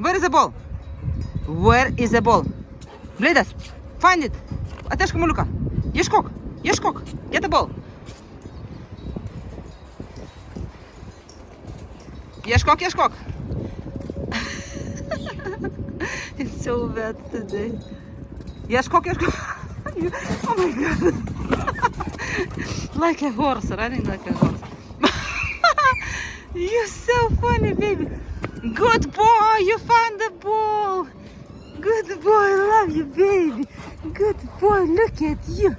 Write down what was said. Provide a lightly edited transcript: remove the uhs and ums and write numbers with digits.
Where is the ball? Where is the ball? Blidas, find it. Atnešk kamuoliuką. Ieškok, ieškok. Get the ball. Ieškok, ieškok. It's so bad today. Ieškok, ieškok. Oh my god. Like a horse, running like a horse. You're so funny, baby. Good boy, you found the ball. Good boy, love you, baby. Good boy, look at you.